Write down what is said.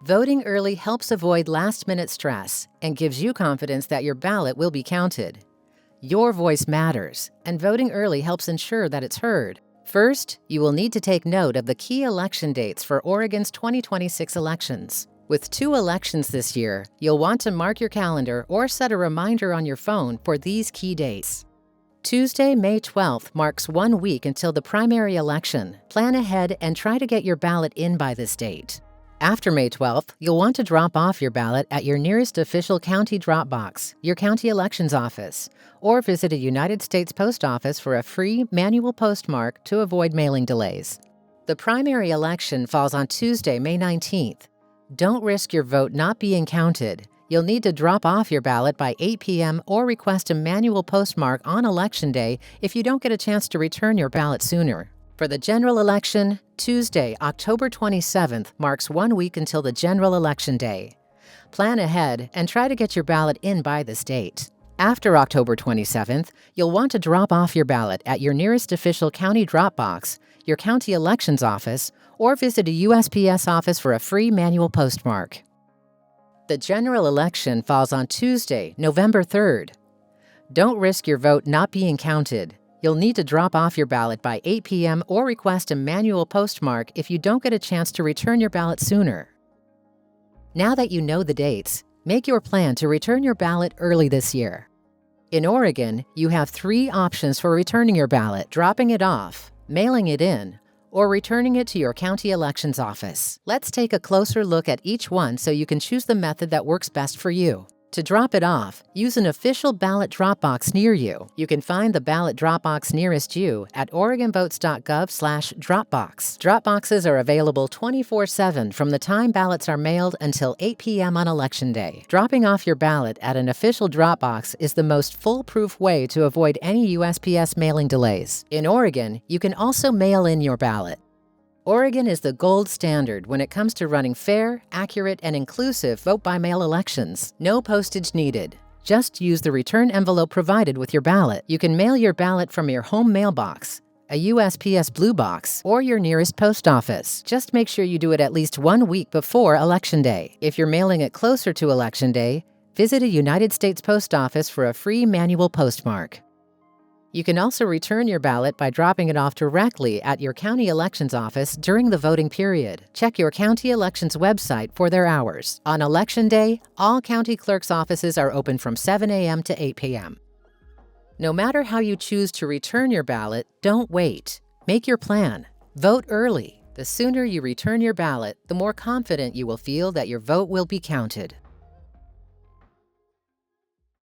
Voting early helps avoid last-minute stress and gives you confidence that your ballot will be counted. Your voice matters, and voting early helps ensure that it's heard. First, you will need to take note of the key election dates for Oregon's 2026 elections. With 2 elections this year, you'll want to mark your calendar or set a reminder on your phone for these key dates. Tuesday, May 12th marks 1 week until the primary election. Plan ahead and try to get your ballot in by this date. After May 12th, you'll want to drop off your ballot at your nearest official county drop box, your county elections office, or visit a United States Post Office for a free manual postmark to avoid mailing delays. The primary election falls on Tuesday, May 19th. Don't risk your vote not being counted. You'll need to drop off your ballot by 8 p.m. or request a manual postmark on Election Day if you don't get a chance to return your ballot sooner. For the general election, Tuesday, October 27th marks 1 week until the general election day. Plan ahead and try to get your ballot in by this date. After October 27th, you'll want to drop off your ballot at your nearest official county drop box, your county elections office, or visit a USPS office for a free manual postmark. The general election falls on Tuesday, November 3rd. Don't risk your vote not being counted. You'll need to drop off your ballot by 8 p.m. or request a manual postmark if you don't get a chance to return your ballot sooner. Now that you know the dates, make your plan to return your ballot early this year. In Oregon, you have 3 options for returning your ballot: dropping it off, mailing it in, or returning it to your county elections office. Let's take a closer look at each one so you can choose the method that works best for you. To drop it off, use an official ballot drop box near you. You can find the ballot drop box nearest you at oregonvotes.gov/dropbox. Drop boxes are available 24/7 from the time ballots are mailed until 8 p.m. on Election Day. Dropping off your ballot at an official drop box is the most foolproof way to avoid any USPS mailing delays. In Oregon, you can also mail in your ballot. Oregon is the gold standard when it comes to running fair, accurate, and inclusive vote-by-mail elections. No postage needed. Just use the return envelope provided with your ballot. You can mail your ballot from your home mailbox, a USPS blue box, or your nearest post office. Just make sure you do it at least 1 week before Election Day. If you're mailing it closer to Election Day, visit a United States Post Office for a free manual postmark. You can also return your ballot by dropping it off directly at your county elections office during the voting period. Check your county elections website for their hours. On Election Day, all county clerk's offices are open from 7 a.m. to 8 p.m. No matter how you choose to return your ballot, don't wait. Make your plan. Vote early. The sooner you return your ballot, the more confident you will feel that your vote will be counted.